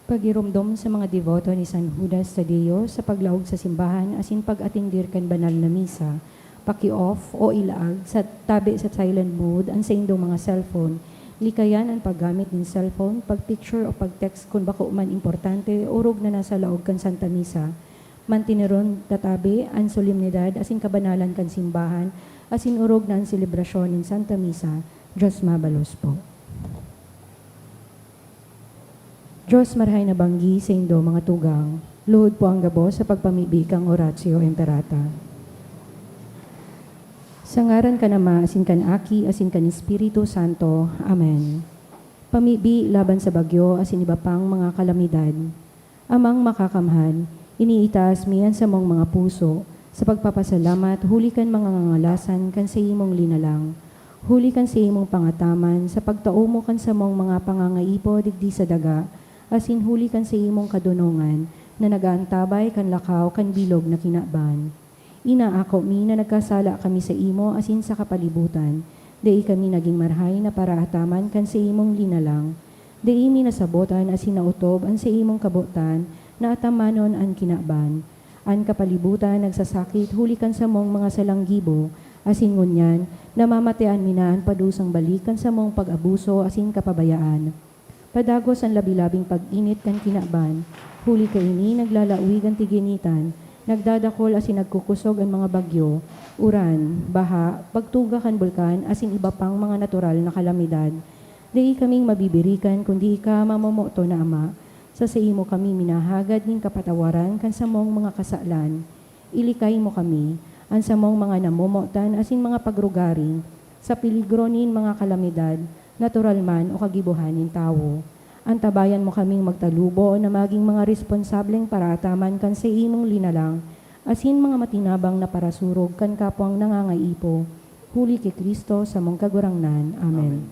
Pagirumdom sa mga devoto ni San Judas Tadeo sa paglaog sa simbahan asin pag-atindir kan banal na misa, paki-off o ilaag sa tabi sa silent mode ang sa indong mga cellphone. Likayan ang paggamit ng cellphone, pag-picture o pag-text kung bako man importante urog na nasa laog kan Santa Misa. Mantineron tatabi ang solemnidad asin kabanalan kan simbahan asin urog na ang selebrasyon ng Santa Misa. Diyos mabalos po. Diyos marhay na banggi sa indo mga tugang, luhod po ang gabo sa pagpamibikang Oratio Imperata. Sa ngaran ka nama, asin kan Aki, asin kan Espiritu Santo. Amen. Pamibi laban sa bagyo, asin iba pang mga kalamidad. Amang makakamhan, iniitaas miyan sa mong mga puso, sa pagpapasalamat, huli kan mga ngangalasan kan sa imong linalang. Huli kan sa imong pangataman, sa pagtao mo kan sa mong mga pangangaipo digdi sa daga, asin huli kan sa imong kadunungan, na nagaantabay kan lakaw kan bilog na kinaban. Inaako mi na nagkasala kami sa imo asin sa kapalibutan, dai kami naging marhay na paraataman kan sa imong linalang. Dai mi nasabotan asin nautob an sa imong kabutan, na atamanon an kinaban. An kapalibutan nagsasakit huli kan sa mong mga salanggibo, asin ngunyan, namamatian minaan padusang balikan sa mong pag-abuso asin kapabayaan. Padagos ang labi-labing pag-init kan kinaban, huli ka ini naglalawig ang tiginitan, nagdadakol asin nagkukusog ang mga bagyo, uran, baha, pagtuga kan bulkan asin iba pang mga natural na kalamidad. Di kaming mabibirikan kundi ka mamomoto na Ama, sa imo kami minahagad ning kapatawaran kan sa mong mga kasalan. Ilikay mo kami, ang sa mong mga namomotan asin mga pagrugaring, sa peligro nin mga kalamidad, natural man o kagibuhanin tao. Antabayan mo kaming magtalubo na maging mga responsableng parataman kan sa imong linalang, asin mga matinabang na parasurog kan kapwang nangangaipo. Huli kay Kristo sa mong kagurangnan. Amen.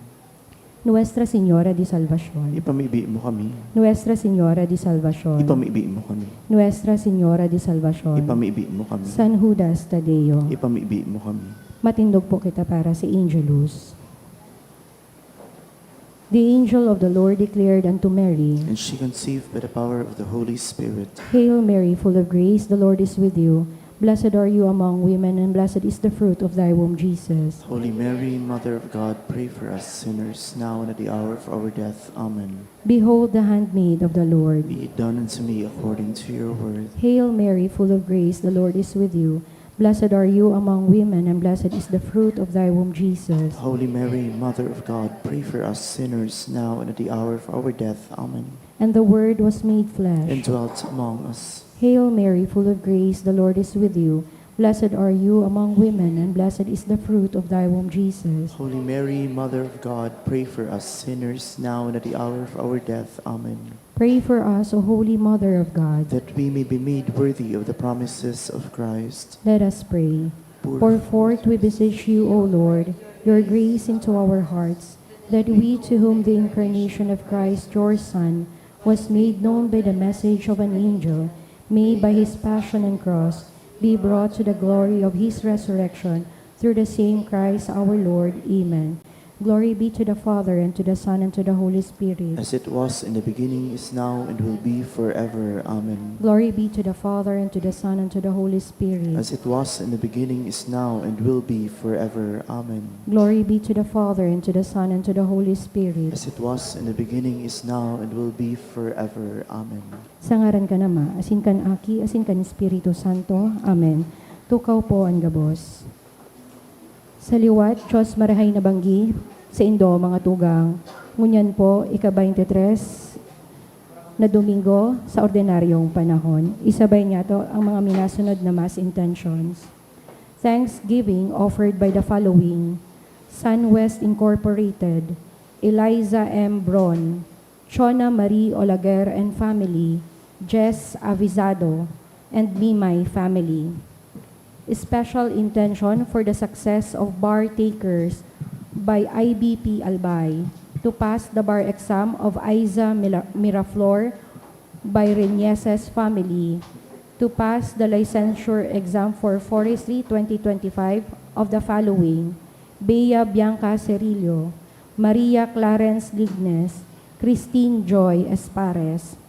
Nuestra Señora de Salvación. Ipamibi mo kami. Nuestra Señora de Salvación. Ipamibi mo kami. Nuestra Señora de Salvación. Ipamibi mo kami. San Judas Tadeo. Ipamibi mo kami. Matindog po kita para sa Angelus. The angel of the Lord declared unto Mary, And she conceived by the power of the Holy Spirit. Hail Mary, full of grace, the Lord is with you. Blessed are you among women, and blessed is the fruit of thy womb, Jesus. Holy Mary, Mother of God, pray for us sinners, now and at the hour of our death. Amen. Behold the handmaid of the Lord. Be it done unto me according to your word. Hail Mary, full of grace, the Lord is with you. Blessed are you among women, and blessed is the fruit of thy womb, Jesus. Holy Mary, Mother of God, pray for us sinners, now and at the hour of our death. Amen. And the Word was made flesh. And dwelt among us. Hail Mary, full of grace, the Lord is with you. Blessed are you among women, and blessed is the fruit of thy womb, Jesus. Holy Mary, Mother of God, pray for us sinners, now and at the hour of our death. Amen. Pray for us, O Holy Mother of God. That we may be made worthy of the promises of Christ. Let us pray. Pour forth, we beseech you, O Lord, your grace into our hearts, that we, to whom the incarnation of Christ, your Son, was made known by the message of an angel, may, by his passion and cross, be brought to the glory of his resurrection, through the same Christ our Lord. Amen. Glory be to the Father, and to the Son, and to the Holy Spirit. As it was in the beginning, is now, and will be forever. Amen. Glory be to the Father, and to the Son, and to the Holy Spirit. As it was in the beginning, is now, and will be forever. Amen. Glory be to the Father, and to the Son, and to the Holy Spirit. As it was in the beginning, is now, and will be forever. Amen. Sa ngaran ka nama, asin kan Aki, asin kan Espiritu Santo. Amen. Tukaw po ang gabos. Sa liwat, Diyos marahay na banggi, sa indo mga tugang. Ngunyan po, ika-23 na Domingo sa ordinaryong panahon. Isabay niya to ang mga minasunod na mass intentions. Thanksgiving offered by the following: SunWest Incorporated, Eliza M. Bron, Chona Marie Olaguer and family, Jess Avizado, and Mimay family. Special intention for the success of bar takers by IBP Albay to pass the bar exam of Aiza Miraflor by Renieses family, to pass the licensure exam for Forestry 2025 of the following: Bea Bianca Cerillo, Maria Clarence Lignes, Christine Joy Espares.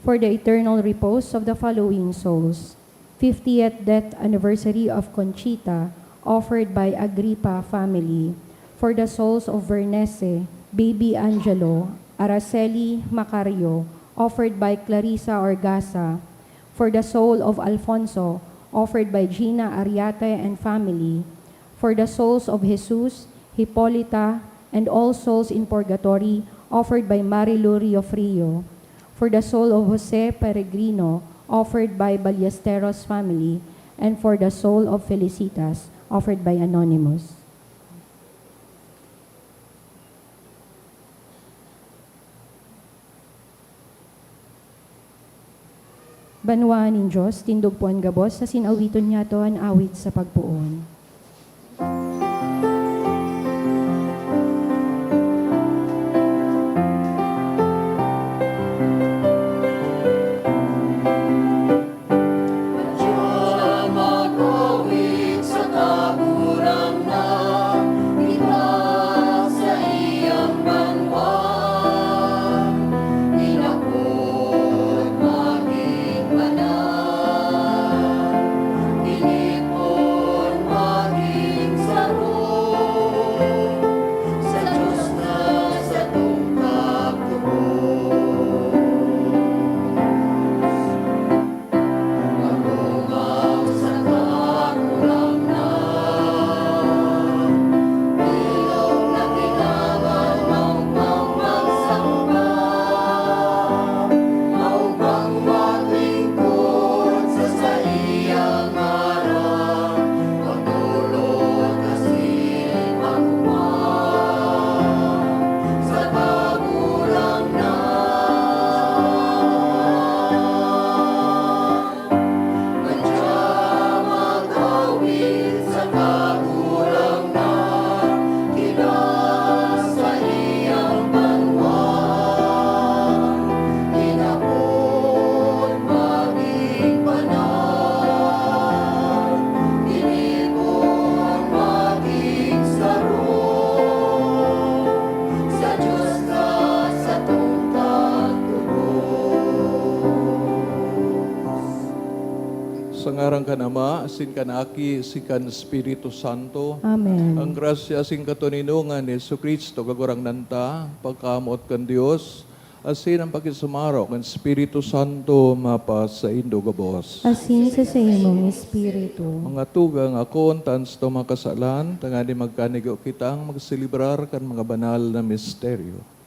for the eternal repose of the following souls. 50th death anniversary of Conchita, offered by Agripa family. For the souls of Vernese, Baby Angelo, Araceli Macario, offered by Clarissa Orgasa. For the soul of Alfonso, offered by Gina Ariate and family. For the souls of Jesus, Hippolyta, and all souls in purgatory, offered by Marilu Riofrio. For the soul of Jose Peregrino, offered by Ballesteros family. And for the soul of Felicitas, offered by Anonymous. Banwaan ng Diyos, tindugpuan gabos, sa sinawiton niya to ang awit sa pagpuon. Sa ngarang kan Ama, asin kan Aki, asin kan Espiritu Santo. Amen. Ang grasya asin katuninungan ni Jesucristo kagurang nanta, pagkamot kan Dios, asin ang pakisumaro kan Espiritu Santo mapa sa Indo gabos. Asin sa imong Espiritu. Mga tugang akon tans to makasalan, tangani magkanigo kitang magsilibrar kan mga banal na misteryo.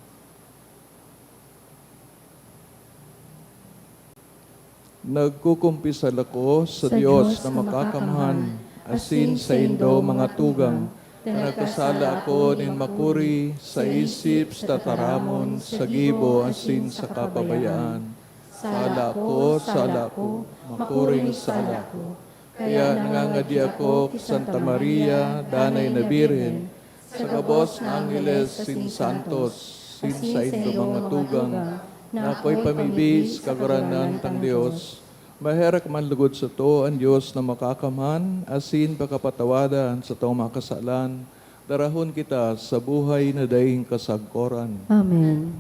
Nagkukumpisal ako sa Diyos na makakamhan, asin sa Indo mga tugang, na nagkasala ako nin makuri sa isip, sa taramon, sa gibo, asin sa kapabayaan. Sala ko, makuring sala ko. Kaya nangangadi ako, Santa Maria, Danay na Birhen, sa gabos ng Angeles, sin Santos, sin sa Indo mga tugang, na ako'y pamibis, kaguranan tang Diyos. Maherak man lugod sa to ang Diyos na makakamhan, asin pakapatawadan sa tong makasalan, darahon kita sa buhay na daing kasagkoran. Amen.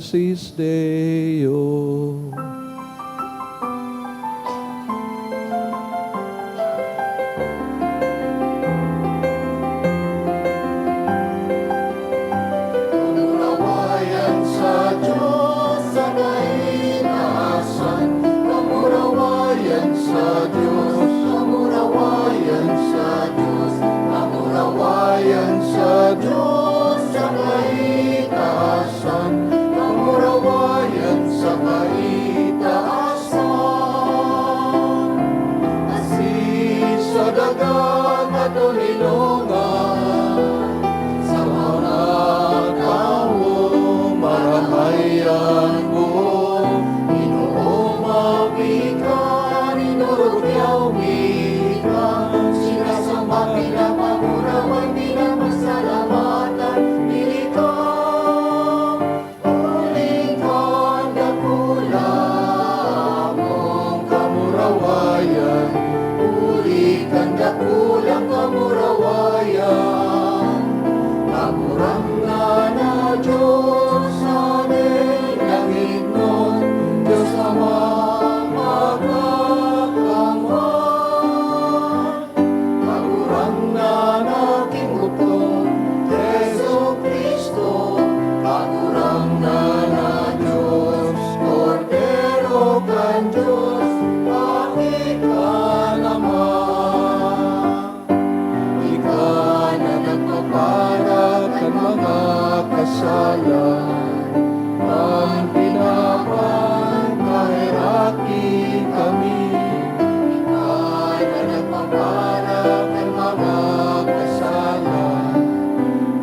excelsis Deo. Kamurawayan sa Diyos sa kaitaasan. Kamurawayan sa Diyos. Kamurawayan sa Diyos. Kamurawayan sa Diyos sa kaitaasan. Kamurawayan sa kaitaasan. Asin sa dagat at ulilungan. Sa mga tao, maramayan mo. Inuumawikan, inurugyawikan. Sinasamba, pinapamurawan, pinapasalamatan. Militan, ulikan, dakulang mong kamurawayan. Ulikan, dakulang kamurawayan. Kamurang na Diyos amin, langit nun, Diyos Amang magkakamahal. Kamurang na King Bugtong, Jesu Cristo. Kamurang na Diyos, Cordero kan Diyos, bakit ka naman? Ika na nagpapara kan mga kasalan, ang pinapangkahiraki kami. Ika na nagpapara kan mga kasalan,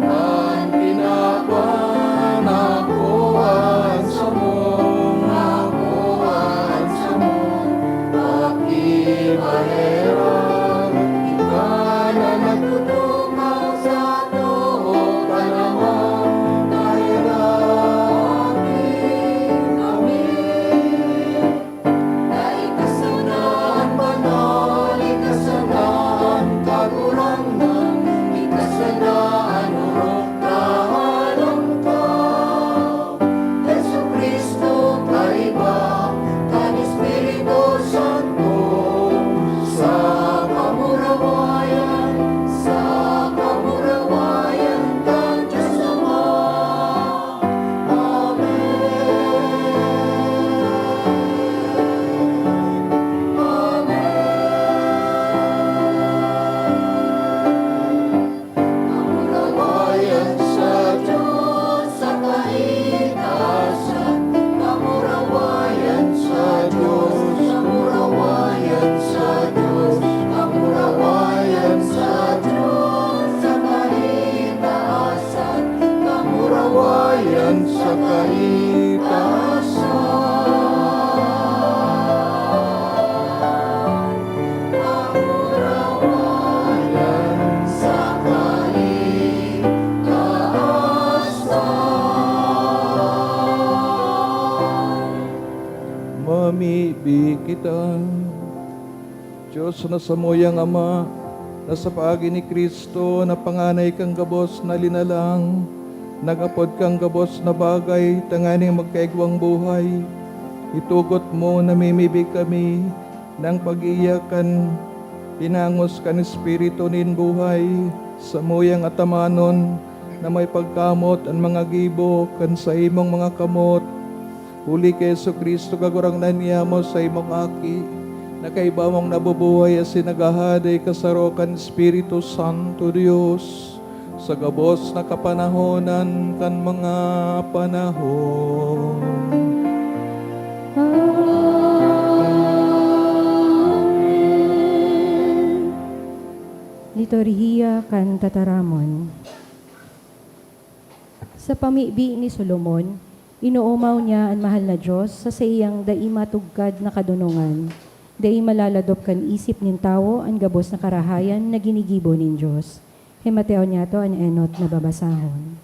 ang pinapanakuhan sa mong nakuhan sa mong pakibaheran. Ika na nagtutukaw sa toho ka naman, kahirakin kami. Naikasanaan banal, ikasanaan kagurangan, ikasanaan urok kahalong ka. Jesu Cristo kaiba, kan Espiritu Santo, sa kamurawayan kan Diyos Ama. Kamurawayan sa Diyos sa kaitaasan. Kamurawayan sa Diyos. Kamurawayan sa Diyos. Kamurawayan sa Diyos sa kaitaasan. Kamurawayan sa kaitaasan. Kamurawayan sa kaitaasan. Mamibi kita, Diyos na samuyang Ama, na sa paagi ni Kristo na panganay kang gabos na linalang, nagapod kang gabos na bagay, tanganing magkaigwang buhay. Itugot mo na mimibig kami ng pag-iyakan, pinangos kan Espiritu nin buhay, sa muyang atamanon na may pagkamot ang mga gibo kan sa imong mga kamot. Huli kay Jesu Cristo kagurang naniya mo sa imong aki, na kay bamong nabubuhay as sinagahaday kasarokan Espiritu Santo Dios, sa gabos na kapanahonan kan mga panahon. Liturhiya kan tataramon. Sa pamibi ni Solomon, inuumaw niya ang mahal na Diyos sa iyang daima tugkad na kadunungan. Dai malaladop kan isip nin tao ang gabos na karahayan na ginigibo nin Diyos. Himateo niya to ang enot na babasahon.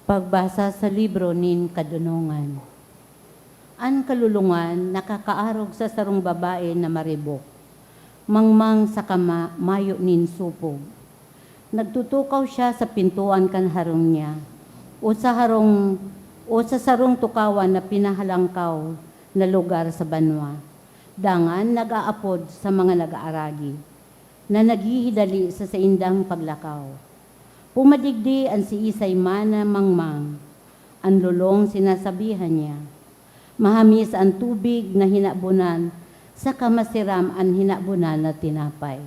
Pagbasa sa libro nin kadunungan. An kalulungan nakakaarog sa sarong babae na maribok. Mangmang sa kama mayo nin supog. Nagtutukaw siya sa pintuan kan harong niya. O sa sarong tukawan na pinahalangkaw na lugar sa banwa. Dangan nag-aapod sa mga nag-aaragi na naghihidali sa saindang paglakaw. Pumadigdi ang si Isay mana mangmang. Ang lulong sinasabihan niya. Mahamis ang tubig na hinabunan sa kamasiram ang hinabunan na tinapay.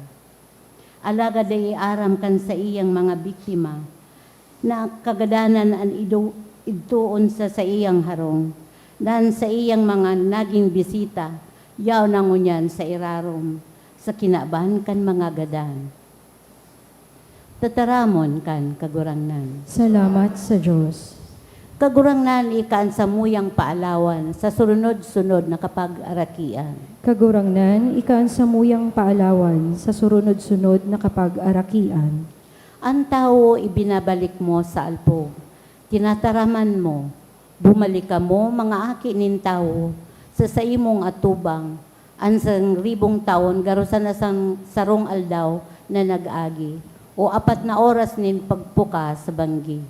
Alagad ay aram kan sa iyang mga biktima na kagadanan ang idtuon sa iyang harong dan sa iyang mga naging bisita yaw nangunyan sa irarom sa kinaban kan mga gadan. Tataramon kan kagurangnan. Salamat sa Diyos. Kagurangnan ikaan sa muyang paalawan sa sunod-sunod na kapag-arakian. Kagurangnan, ikaan sa muyang paalawan sa surunod-sunod na kapag-arakian. Ang tao ibinabalik mo sa alpog. Tinataraman mo. Bumalik ka mo mga aki nin tao sa saimong atubang. Ansang ribong taon garusan na sang sarong aldaw na nag-agi. O 4 na oras nin pagpuka sa banggi.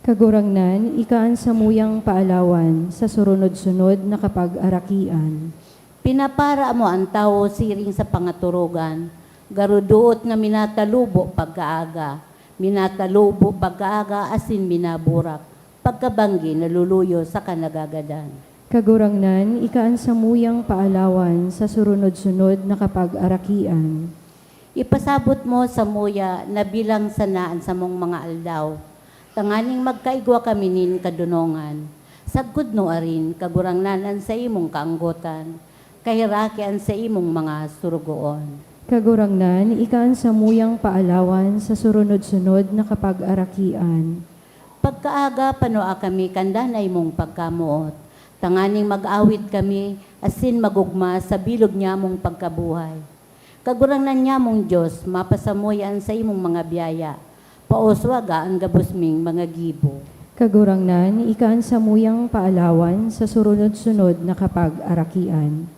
Kagurangnan, ikaan sa muyang paalawan sa surunod-sunod na kapag-arakian. Pinapara mo ang tao siring sa pangaturugan. Garuduot nga minatalubo pagkaaga. Minatalubo pagkaaga asin minaburak. Pagkabanggi naluluyo sa kanagagadan. Kagurangnan, ikaan sa muyang paalawan sa surunod-sunod na kapag-arakian. Ipasabot mo sa muya na bilang sanaan sa mong mga aldaw. Tanganing magkaigwa kami nin kadunongan. Sagkod no arin, kagurangnanan sa imong kaanggotan. Kahirakian sa imong mga surugoon. Kagurangnan, ikaan sa muyang paalawan sa surunod-sunod na kapag-arakian. Pagkaaga panoa kami kandanay mong pagkamuot. Tanganing mag-awit kami, asin magugma sa bilog niya mong pagkabuhay. Kagurangnan niya mong Diyos, mapasamuyan sa imong mga biyaya. Paoswaga ang gabusming mga gibo. Kagurangnan, ikaan sa muyang paalawan sa surunod-sunod na kapag-arakian.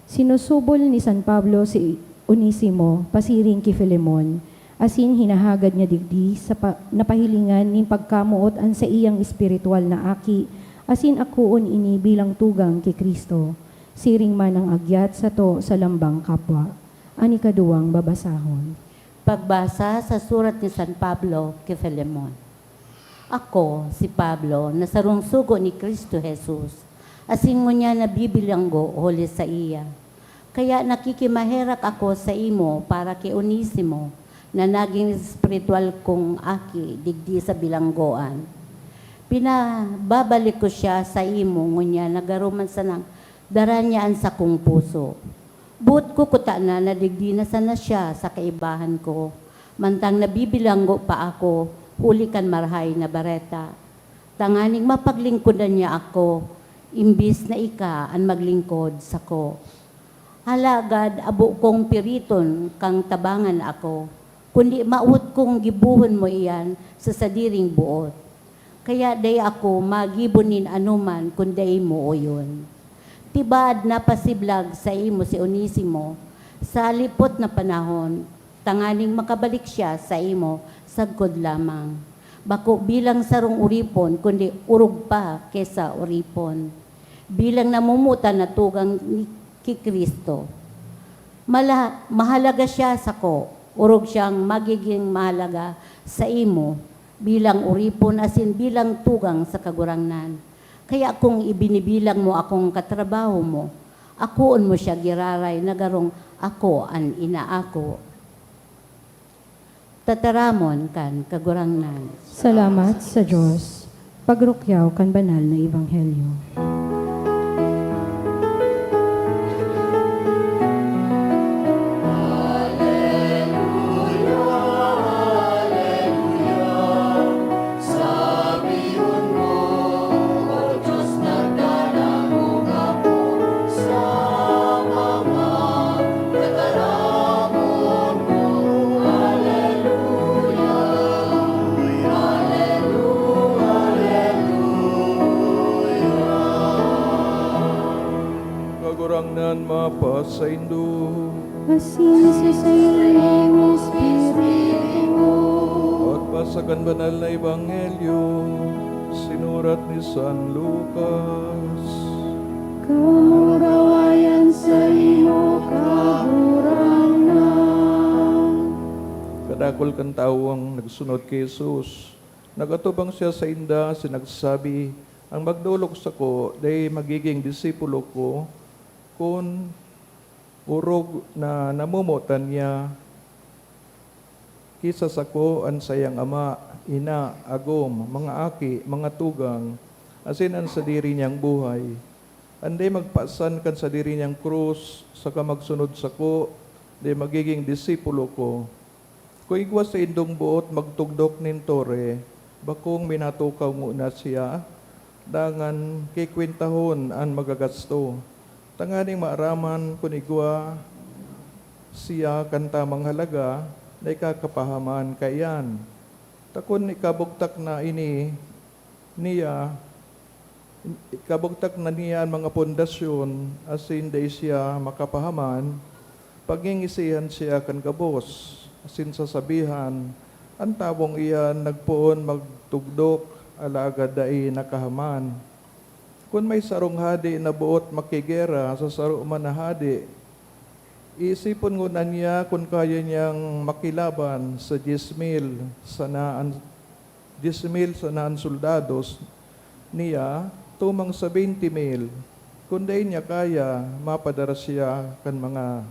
Sinusubol ni San Pablo si Onesimo, pasiring ki Filemon, asin hinahagad niya digdi sa napahilingan ning pagkamuot an sa iyang espiritual na aki, asin akuon ini bilang tugang ki Kristo, siring man ang agyat sa to sa lambang kapwa. Ani kaduwang babasahon. Pagbasa sa surat ni San Pablo kay Filemon. Ako, si Pablo, na sarungsugo ni Kristo Jesus, asin mo niya nabibilanggo huli sa iya. Kaya nakikimaherak ako sa imo para kay Onesimo, na naging spiritual kong aki digdi sa bilanggoan. Pinababalik ko siya sa imo, ngunya nagaruman sa nang daranyaan sa kong puso. Buot ko kuta na nadigdi na sana siya sa kaibahan ko. Mantang nabibilanggo pa ako, huli kan marhay na bareta. Tanganing mapaglingkodan niya ako, imbis na ika ang maglingkod sa ko. Halagad abo kong piriton kang tabangan ako, kundi maut kong gibuhon mo iyan sa sadiring buot. Kaya day ako magibunin anuman kunday mo o yun. Tibad na pasiblag sa imo si Onesimo sa lipot na panahon, tanganing makabalik siya sa imo sagkod lamang. Bako bilang sarong uripon, kundi urog pa kesa uripon. Bilang namumuta na tugang ni Kristo. Mahalaga siya sa ko, urog siyang magiging mahalaga sa imo bilang uripon asin bilang tugang sa kagurangnan. Kaya kung ibinibilang mo akong katrabaho mo, akuon mo siya giraray na garong ako ang inaako. Tataramon kan kagurangnan. Salamat sa Diyos. Pagrukyaw kan banal na ebanghelyo. Kagurangnan mapasaindo. Asin sa iyong espiritu, sa kanbanal na ebanghelyo sinurat ni San Lucas. Kamurawayan sa imo kagurangan. Kadakol kan tao ang nagsunod kay Jesus. Nagatubang siya sa inda, sinagsabi, ang magdulog sa ko, day magiging disipulo ko, kung urog na namumutan niya, kisa sa ko ang sayang ama, ina, agom, mga aki, mga tugang, asin ang sa diri niyang buhay. Anday magpasan kan sa diri niyang krus, saka magsunod sa ko, day magiging disipulo ko. Kung igwa sa indong buot magtugdok nin tore, bakong minatukaw muna siya, dangan kikwintahon ang magagasto. Tanganing maaraman kung igwa siya kan tamang halaga, na ikakapahaman kayan. Takon ikabugtak na ini niya, ikabugtak na niya ang mga pundasyon, asin day siya makapahaman, pagingisihan siya kan gabos, asin sasabihan, ang tabong iyan nagpoon magtugdok, alagad dai nakahaman. Kung may sarong hadi na buot makigera sa saro man na hadi, isipon ngunan niya kung kaya niyang makilaban sa 10,000 sa naan soldados niya, tumang sa 20,000. Kung day niya kaya, mapadara siya kan mga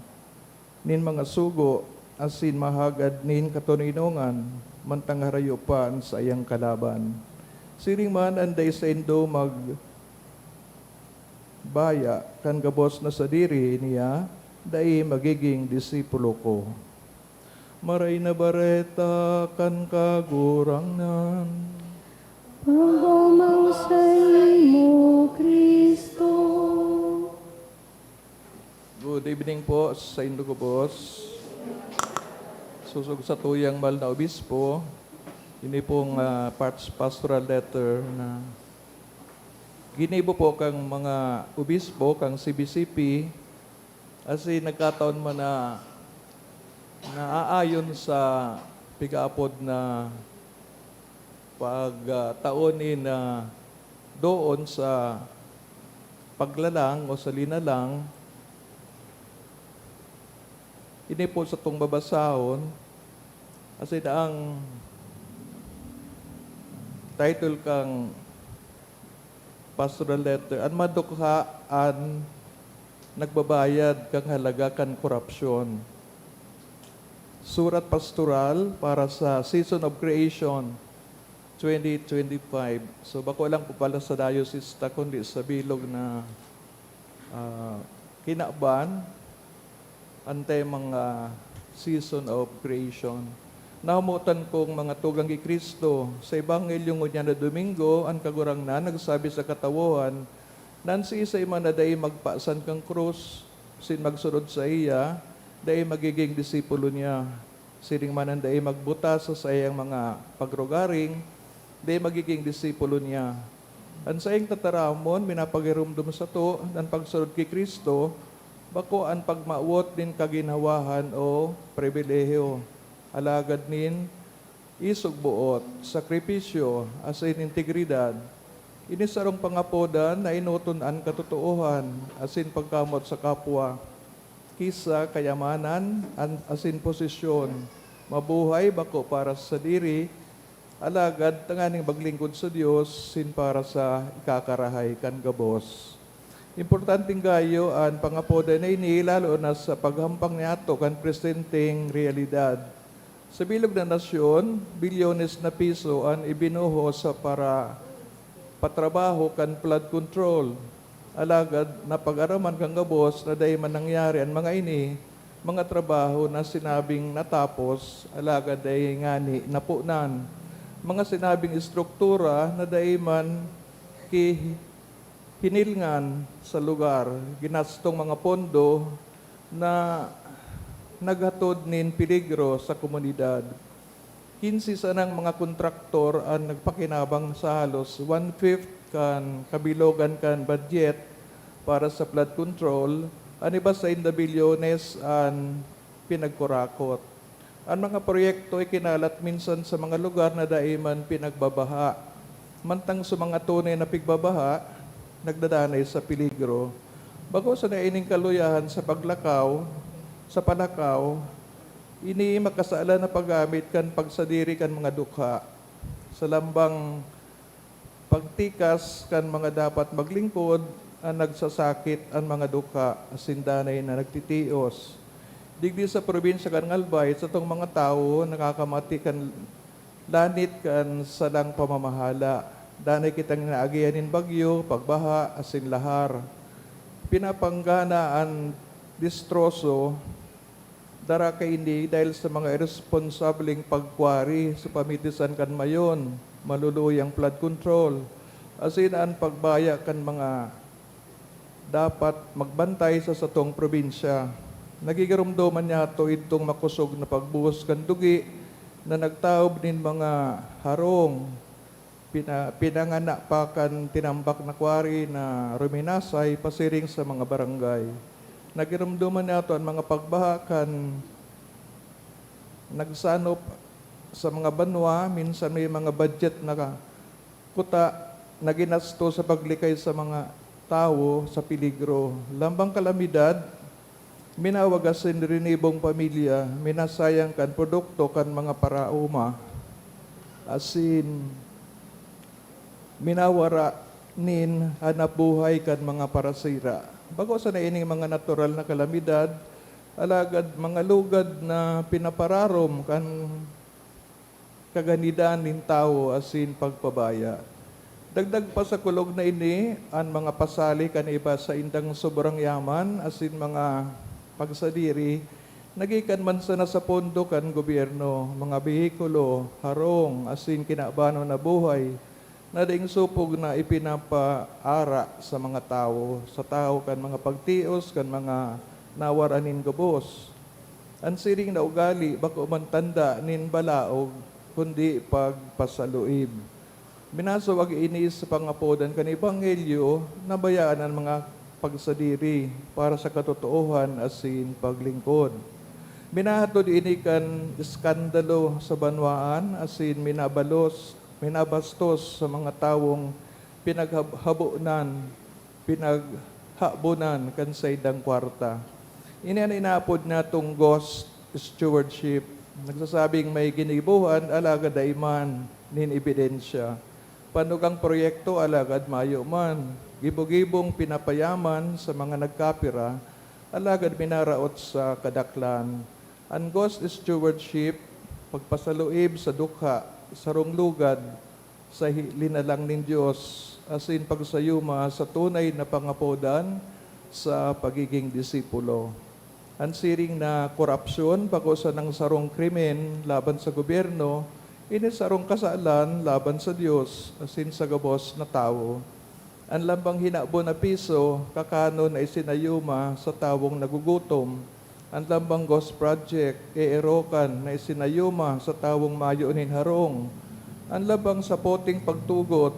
sugo, asin mahagad nin katuninungan, mantang harayupan sa iyang kalaban. Siring man anday sa indo baya kan gabos na sa diri niya, dai magiging disipulo ko. Maray na bareta kan kagurangnan. Pagumang sa imo, Kristo. Good evening po sa indo ko, boss. Susog sa tuyang mahal na obispo, ini pong pastoral letter na ginibo po kang mga obispo, kang CBCP, kasi nagkataon man na naaayon sa pigaapod na pagtaonin na doon sa paglalang o sa linalang, ini po sa itong babasahon, kasi ang title kang pastoral letter, an madukhaan nagbabayad kang halaga kan korupsyon. Surat pastoral para sa Season of Creation 2025. So bako lang po pala sa diocese ta, kundi sa bilog na kinaban ante mga Season of Creation. Nahamutan kong mga tugang kay Kristo sa Ebanghelyo niya na Domingo, ang kagurang na nagsabi sa katawuhan, nansi isa man na dahi magpasan kang krus, sin magsunod sa iya, dahi magiging disipulo niya. Siring man ang dahi magbuta sa sayang mga pagrugaring, dahi magiging disipulo niya. Ang sayang tataramon, minapagirumdum sa to, ang pagsunod kay Kristo, bako ang pagmawot din kaginhawahan o pribilehiyo. Alagad nin isugbuot, sakripisyo, asin integridad, inisarong pangapodan na inutunan katotohan, asin pagkamot sa kapwa, kisa kayamanan, asin posisyon, mabuhay bako para sa diri, alagad tanganing maglingkod sa Dios, sin para sa ikakarahay kan gabos. Importanteng gayo ang pangapoda na ini, lalo na sa paghampang niyato kan presenteng realidad. Sa bilog na nasyon, bilyones na piso ang ibinuho sa para patrabaho kan flood control. Alagad na pag-araman kang gabos na dahi man nangyari ang mga ini, mga trabaho na sinabing natapos, alagad dahi ngani napunan. Mga sinabing istruktura na dahi man hinilngan sa lugar, ginastong mga pondo na naghatod nin peligro sa komunidad. 15 sanang mga kontraktor ang nagpakinabang sa halos 1/5 kan kabilogan kan budget para sa flood control, aniba sa 1 bilyones ang pinagkurakot. Ang mga proyekto ay kinalat minsan sa mga lugar na daiman pinagbabaha. Mantang sa mga tunay na pigbabaha, nagdadanay sa peligro. Bago sa naining kaluyahan sa paglakaw, sa palakaw, ini makasala na paggamit kan pagsadiri kan mga dukha. Sa lambang pagtikas kan mga dapat maglingkod, ang nagsasakit ang mga dukha, asindanay na nagtitios. Digdi sa probinsya kan Albay, sa tong mga tao, nakakamati kan lanit kan salang pamamahala. Danay kitang naagianin bagyo, pagbaha, asin lahar. Pinapanggana ang distroso, dara kay hindi dahil sa mga irresponsableng pagkwari sa pamitisan kan mayon, maluluyang flood control, asin ang pagbaya kan mga dapat magbantay sa satong probinsya. Nagigarumdoman niya to itong makusog na pagbuhos kan dugi na nagtaob nin mga harong. Pinangana pa kan tinambak na kwari na ruminasay pasiring sa mga barangay. Nagiramduman niya to ang mga pagbahakan, nagsanop sa mga banwa, minsan may mga budget na kuta na ginasto sa paglikay sa mga tao sa peligro. Lambang kalamidad, minawagasin rinibong pamilya, minasayang kan produkto kan mga parauma, asin minawara nin hanap buhay kan mga parasira. Bago sa naining mga natural na kalamidad, alagad mga lugad na pinapararom kan kaganidaan nin tao asin pagpabaya. Dagdag pa sa kulog na ini, ang mga pasali kan iba sa indang sobrang yaman asin mga pagsadiri, nagikan man sana sa pondo kan gobyerno, mga behikulo, harong, asin kinabano na buhay, na daing supog na ipinapaara sa mga tao, sa tao kan mga pagtios, kan mga nawaranin gabos. Ang siring na ugali, bako man tanda nin balaog, kundi pagpasaluib. Minasawag inis sa pangapodan kan Ebanghelyo, nabayaan ang mga pagsadiri para sa katotoohan asin paglingkod. Minahatod ini kan iskandalo sa banwaan asin minabastos sa mga tawong pinaghabunan, pinaghabunan kan sa idang kwarta. Ini ang inaapod na itong ghost stewardship. Nagsasabing may ginibuhan, alagad daiman, nin ebidensya. Panugang proyekto, alagad mayo man. Gibog-gibong pinapayaman sa mga nagkapira, alagad minaraot sa kadaklan. Ang ghost stewardship, pagpasaluib sa dukha, sarong lugad, sa linalang nin Diyos, asin pagsayuma sa tunay na pangapodan sa pagiging disipulo. Ang siring na korupsyon, pakusa ng sarong krimen laban sa gobyerno, ini sarong kasalan laban sa Diyos, asin sa gabos na tao. Ang lambang hinabo na piso, kakano na isinayuma sa tawong nagugutom. Ang lambang ghost project, eerokan na isinayuma sa tawong mayunin harong. Ang lambang sa poting pagtugot,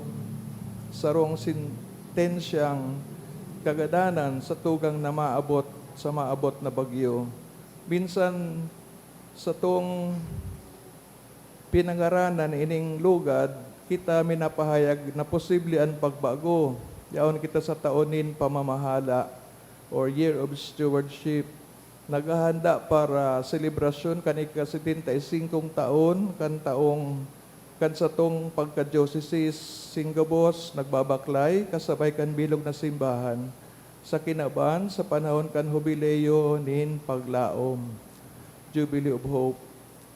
sarong sintensyang kagadanan sa tugang na maabot sa maabot na bagyo. Minsan sa tong pinangaranan ining lugad, kita minapahayag na posible ang pagbago. Yaon kita sa taonin pamamahala or year of stewardship. Naghahanda para selebrasyon kan ika-75 taon kan taong kan sa tong pagka-dioceses Singabos nagbabaklay kasabay kan bilog na simbahan sa kinaban sa panahon kan jubileo nin paglaom, Jubilee of Hope.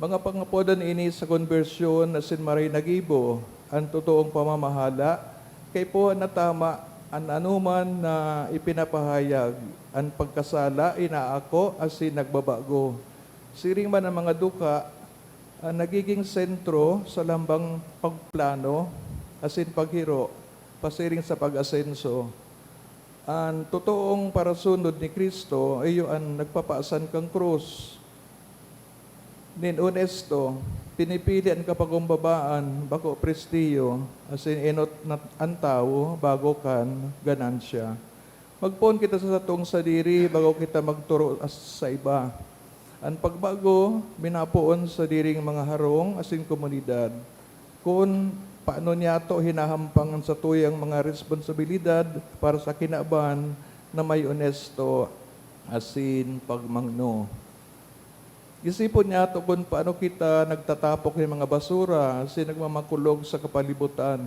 Mga pangapodan ini sa konbersyon na sinmaray nagibo, ang totoong pamamahala, kay po na tama ang anuman na ipinapahayag, ang pagkasala, inaako, asin nagbabago. Siring man ang mga duka, ang nagiging sentro sa lambang pagplano, asin paghiro, pasiring sa pag-asenso. Ang totoong parasunod ni Kristo ay ang nagpapaasan kang krus. Nin honesto, pinipili ang kapagumbabaan bako prestiyo, asin enot na ang tao bago kan ganansya. Magpon kita sa atong sadiri bago kita magturo sa iba. Ang pagbago, minapuon sa diring mga harong asin komunidad. Kung paano niya to hinahampangan sa tuyang mga responsibilidad para sa kinaban na may honesto asin pagmangno. Isipon niya to kung paano kita nagtatapok ng mga basura asin nagmamakulog sa kapalibutan.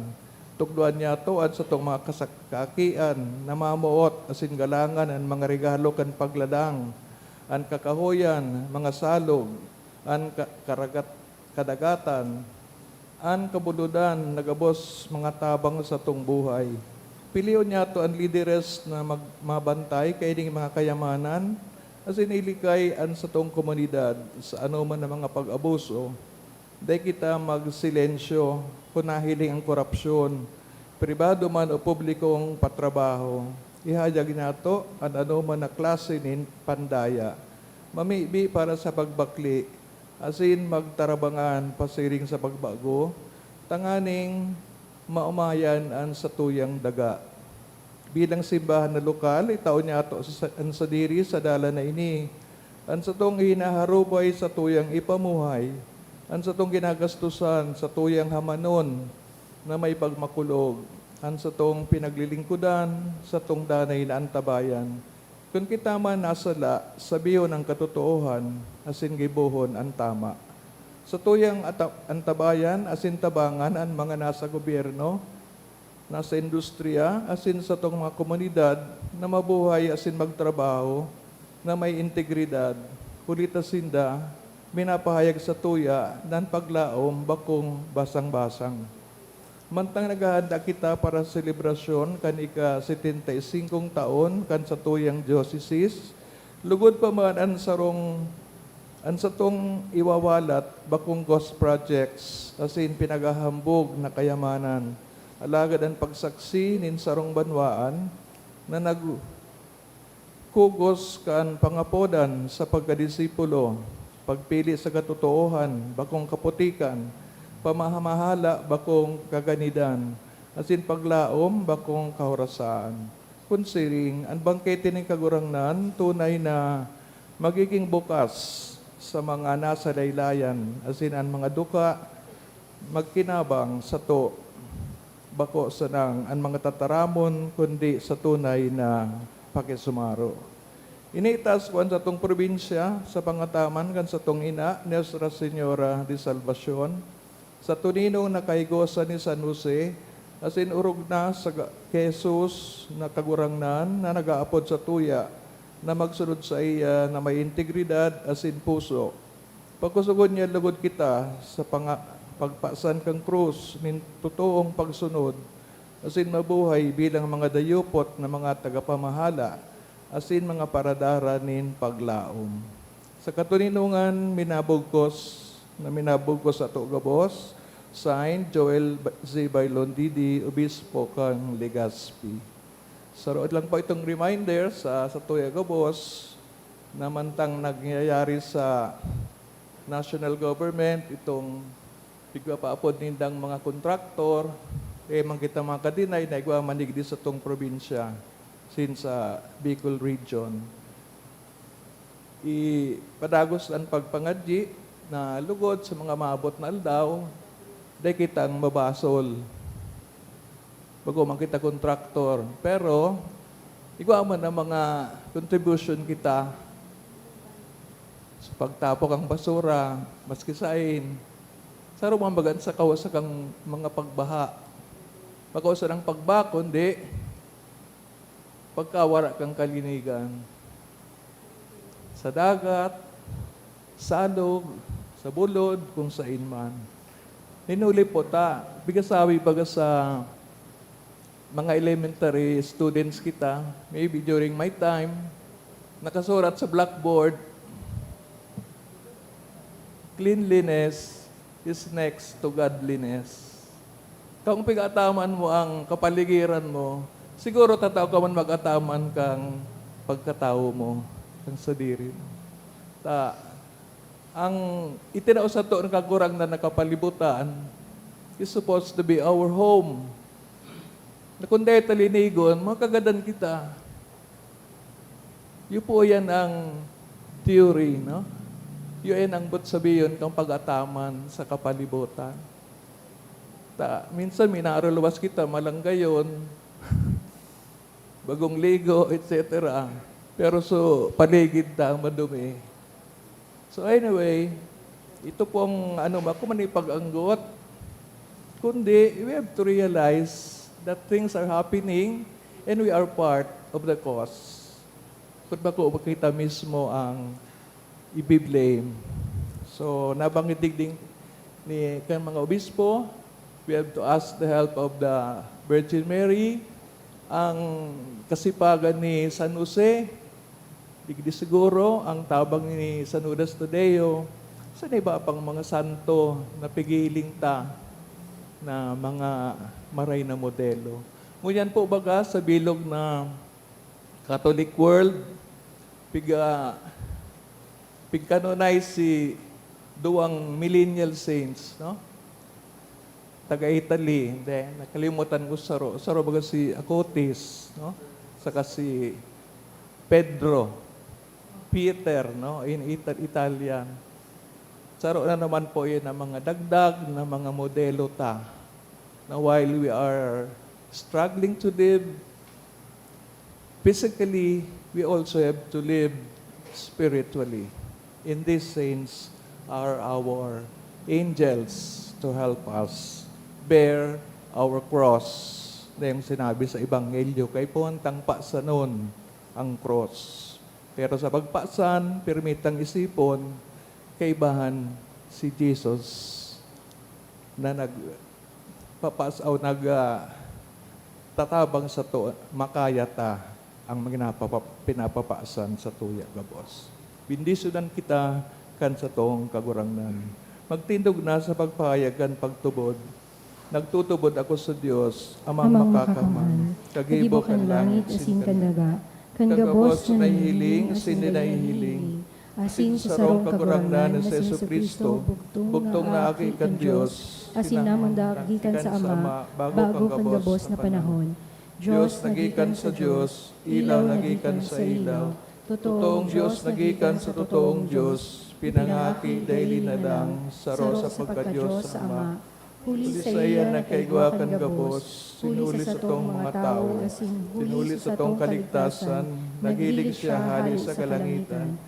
Tukduan niya to at sa tong mga kakian na mamuot asin galangan ang mga regalo kan pagladang, ang kakahoyan, mga salog, ang kadagatan, ang kabuludan, nagabos mga tabang sa tong buhay. Piliyon niya to ang lideres na mabantay kay ding mga kayamanan, asin ilikay an sa tong komunidad sa anuman na mga pag-abuso. Dahil kita magsilensyo kung nahiling ang korupsyon, pribado man o publikong patrabaho. Ihayag nato ang anuman na klase nin pandaya. Mamibi para sa pagbakli, asin magtarabangan pasiring sa pagbago, tanganing maumayan ang sa tuyang daga. Bilang simbahan na lokal, itaon niya ato sa diri sa dala na ini, ang sa tong hinaharubay sa tuyang ipamuhay, ang sa tong ginagastusan sa tuyang hamanon na may pagmakulog, ang sa tong pinaglilingkudan sa tong danay na antabayan. Kung kita man nasala, sabiyon ang katotoohan, asin gibuhon ang tama. Sa tuyang antabayan, asin tabangan ang mga nasa gobyerno, nasa industriya, asin sa tong mga komunidad na mabuhay asin magtrabaho, na may integridad, kulita sinda, minapahayag sa tuya, nan paglaom, bakong basang-basang. Mantang naghahanda kita para sa selebrasyon kan ika-75 taon kan sa tuyang diocese, lugod pa man ang sa tong iwawalat bakong ghost projects asin pinagahambog na kayamanan. Alagad ang pagsaksi nin sarong banwaan na nagkugos kan pangapodan sa pagkadisipulo, pagpili sa katotoohan, bakong kaputikan, pamahamahala, bakong kaganidan, asin paglaom, bakong kahorasaan. Kunsiring, ang bangkete ng kagurangnan, tunay na magiging bukas sa mga nasa laylayan, asin ang mga duka, magkinabang sa to, bako sa nang, ang mga tataramon, kundi sa tunay na pakisumaro. Initas ko sa tong probinsya, sa pangataman, kan sa tong ina, Nuestra Señora de Salvacion, sa tuninong nakaigosa ni San Jose, asin urog na sa Jesus na kagurangnan na nagaapod sa tuya, na magsunod sa iya na may integridad asin puso. Pagkusugod niya lugod kita sa pagpasan kang krus, nin totoong pagsunod, asin mabuhay bilang mga dayupot na mga tagapamahala, asin mga paradara nin paglaom. Sa katuninungan, minabugkos ato gabos, signed Joel Z. Bailondidi, Obispo kang Legazpi. Sarood lang po itong reminder sa tuya gabos na mantang nagyayari sa national government, itong pigpapaapod nindang mga kontraktor, man kita mga kadinay na igwa manigdi sa itong probinsya since sa Bicol region. Ipadagos ang pagpangadyi na lugod sa mga maabot na aldaw, day kitang mabasol. Bago man kita kontraktor. Pero, igwa man ang mga contribution kita sa pagtapok ang basura, maski sain, sa rumambagan sa kawasak ang mga pagbaha. Pagkawasan ang pagbakon, di, pagkawara kang kalinigan. Sa dagat, salog, sa bulod, kung saan man. Ninuli po ta, bigasawi baga sa mga elementary students kita, maybe during my time, nakasurat sa blackboard, cleanliness is next to godliness. Kung pag-ataman mo ang kapaligiran mo, siguro tataw ka man mag-ataman kang pagkatao mo, kang sa diri mo. Ang itinao sa to ng kagurang na nakapalibutan is supposed to be our home. Na kung dahil talinigon, makagadan kita. Yun po yan ang theory, no? yun ang but sabiyon kang pag-ataman sa kapalibutan. Minsan minaruluwas kita, malanggayon, bagong ligo, etc. Pero paligid ta ang madumi. So anyway, ito pong ako man ipag-anggot, kundi we have to realize that things are happening and we are part of the cause. Kung ba ko makita mismo ang i-blame. So nabanggit din ni kan mga obispo, we have to ask the help of the Virgin Mary, ang kasipagan ni San Jose, digdi siguro ang tabang ni San Judas Tadeo, sa iba pang mga santo na pigiling ta na mga maray na modelo. Ngunyan po baga sa bilog na Catholic world, pig-canonize si duwang millennial saints, no? Taga-Italy, hindi, nakalimutan ko saro baga si Acutis, no? Saka si Peter, no? In Italian. Saro na naman po yun ang mga dagdag na mga modelo ta. Na while we are struggling to live physically, we also have to live spiritually. And these saints are our angels to help us bear our cross. Na yung sinabi sa Ebanghelyo, kay puntang pasanon ang cross. Pero sa pagpasan, permitang isipon, kaibahan si Jesus na tatabang sa to, makayata ang pinapapasan sa tuya, gabos. Bindisudan kita kan sa tong kagurangnan. Magtindog na sa pagpahayagan pagtubod. Nagtutubod ako sa Dios, amang makakamahal. Kagibo kan langit, asin kan daga. Kan gabos na nahihiling, asin na nahihiling. Asin sa sarong kagurangnan na sa Jesucristo, bugtong na aki kan Diyos, asin namang dagikan sa Ama, bago kan gabos na panahon. Diyos nagikan sa Diyos, ilaw nagikan sa ilaw. Totoong Diyos nagikan sa totoong Diyos, pinangaki daily na lang, saro sa pagka-Diyos sa Ama. Huli sa iya na kaigwa kan gabos, sinuli sa tong mga tao, sinuli sa tong kaligtasan, nagilig siya hari sa kalangitan.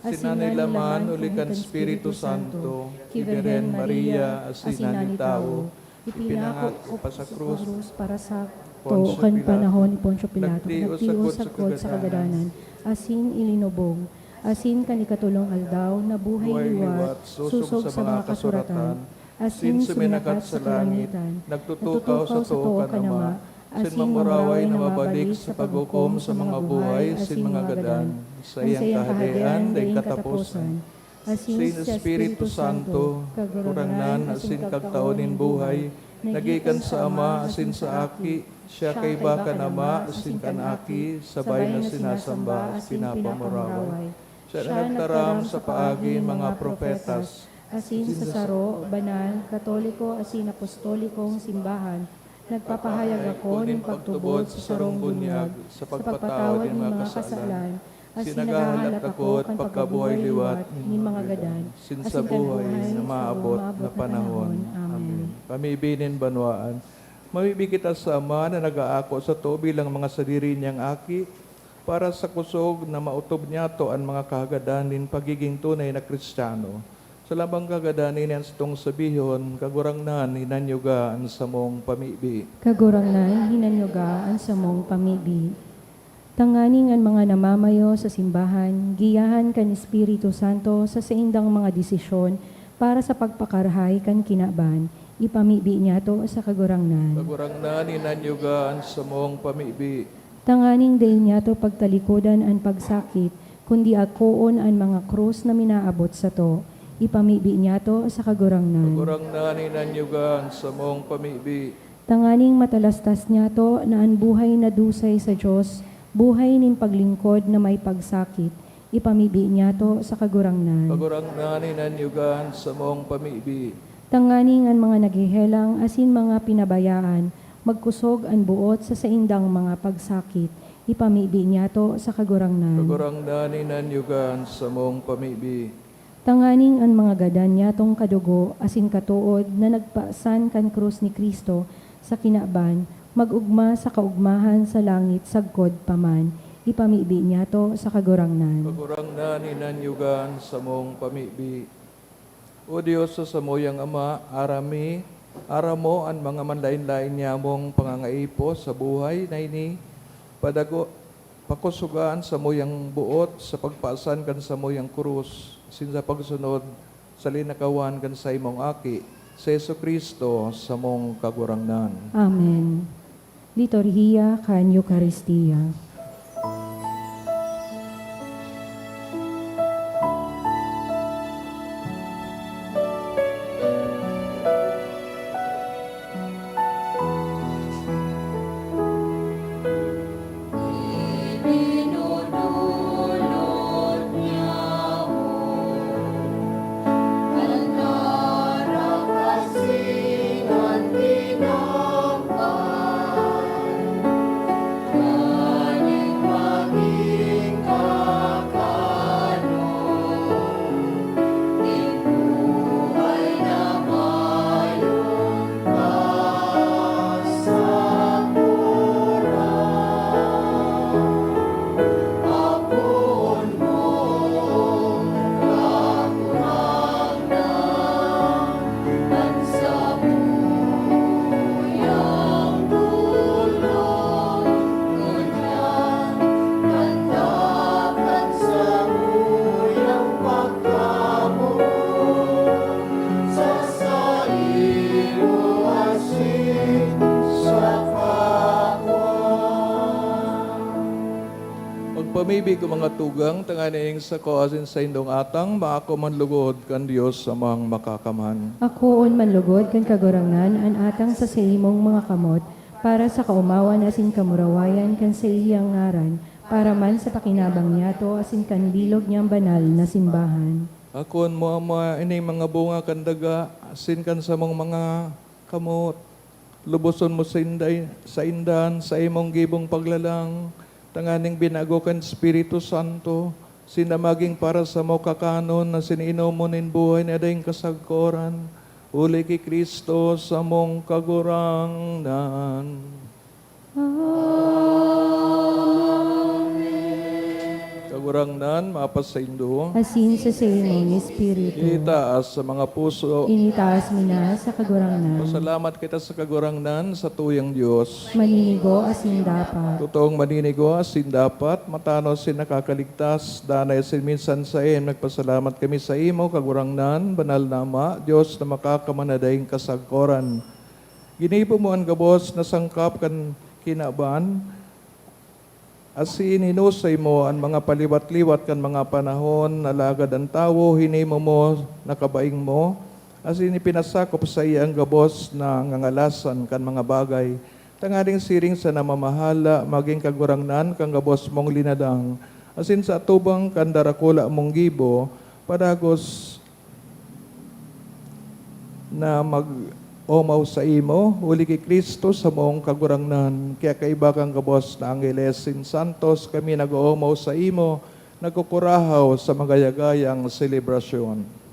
Sinanilaman uli kan Espiritu Santo, Kiberen Maria, asinan ni tao, ipinangako pa sa krus para sa to kan panahon ni Poncio Pilato, nagtios sa krus sa kagadanan, asin ilinubong, asin kan ikatulong aldaw, na buhay liwat, susog sa mga kasuratan, asin suminakat sa kalangitan, nagtutukaw sa tuo ka nama, asin mamuraway na mabalik sa paghukom sa mga buhay, asin mga gadan, sa iyang kahadian, daing katapusan, asin sa Espiritu Santo, kurangnan, asin kagtaonin buhay, nagikan sa Ama, asin sa Aki, siya kay baka nama, asin kan Aki, sabay na sinasamba, pinapamuraway. Siya na nagtaram sa paagi mga propetas, asin sa saro, banal, katoliko, asin apostolikong simbahan, nagpapahayag ako ng pagtubod sa sarong bunyag, sa pagpatawad ng mga kasalan, asin nagahalat ako kan pagkabuhay liwat ng mga gadan, sin sa buhay na maabot na panahon. Amen. Pamibinin banwaan. Mamibig kita sa Ama na nag-aako sa to bilang mga sadiri niyang aki, para sa kusog na mautob niya to ang mga kahagadan din pagiging tunay na Kristiyano. Sa labang kagadanin yan sa tong sabihon, kagurangnan, hinanyugaan sa mong pamibi. Kagurangnan, hinanyugaan sa mong pamibi. Tanganing ang mga namamayo sa simbahan, giyahan kan Espiritu Santo sa saindang mga desisyon para sa pagpakarhay kan kinaban, ipamibi niya to sa kagurangnan. Kagurangnan, hinanyugaan sa mong pamibi. Tanganing day niya to pagtalikodan ang pagsakit, kundi akoon ang mga krus na minaabot sa to, ipamibi niya to sa kagurangnan. Kagurangnan, hinanyugaan sa mong pamibi. Tanganing matalastas niya to na ang buhay na dusay sa Diyos, buhay nin paglingkod na may pagsakit, ipamibi niya to sa kagurangnan. Kagurangnan, hinanyugaan sa mong pamibi. Tanganing ang mga naghihelang asin mga pinabayaan, magkusog ang buot sa saindang mga pagsakit, ipamibi niya to sa kagurangnan. Kagurangnan, hinanyugaan sa mong pamibi. Tanganing ang mga gadan yatong kadugo asin katuod na nagpaasan kan krus ni Kristo sa kinaban, magugma sa kaugmahan sa langit sagkod paman, ipamibi niya to sa kagurangnan. Kagurangnan inanyugan sa mong pamibi. O Diyos sa samuyang Ama, aramo ang mga manlain-lain niya mong pangangaipo sa buhay na ini, pakusugaan sa muyang buot sa pagpaasan kan sa muyang krus, sinsa pagsunod sa linakawan kan sa imong aki, sa Yesu Kristo sa mong kagurangnan. Amen. Liturhiya kan Eucharistia. Pamibig ko mga tugang, tanganing sa koasin sa indong atang, maako man lugod kan Diyos amang makakaman. Ako on manlugod kan kagurangnan an atang sa imong mga kamot, para sa kaumawan asin kamurawayan kan sa iyang ngaran, para man sa pakinabang niya to asin kan bilog niyang banal na simbahan. Akon mo ama ini mga bunga kan daga, asin kan sa mong mga kamot, lubuson mo sa indan, sa imong gibong paglalang, tanganing binago kan Espiritu Santo, sinamaging para sa mo kakanon na sinino mo nin buhay na dayong kasagkoran, uli ki Kristo sa mong kagurangnan. Kagurangnan, mapas sa indo, Asin sa imong Espiritu. itaas sa mga puso. Initaas mina sa kagurangnan. Pasalamat kita sa kagurangnan sa tuyang Diyos. Maninigo asin dapat. Totoong maninigo, sin dapat, matano sin nakakaligtas, danay sin minsan sa nagpasalamat kami sa imo, kagurangnan, banal na Ama, Diyos na makakamanadayang kasagkoran. Ginipo mo ang gabos na sangkap kan kinaban, asin hinusay mo ang mga paliwat-liwat kan mga panahon, nalagad ang tawo, hinimo mo, nakabaing mo, asin ipinasakop sa iya ang gabos na ngangalasan kan mga bagay, tangaring siring sa namamahala, maging kagurangnan kang gabos mong linadang, asin sa atubang kan darakula mong gibo, padagos na mag-omaw sa imo, uli ki Kristo sa mong kagurangnan, kaya kaiba kang gabos na Angelesin Santos, kami nag-oomaw sa imo, nagkukurahaw sa magayagayang selebrasyon.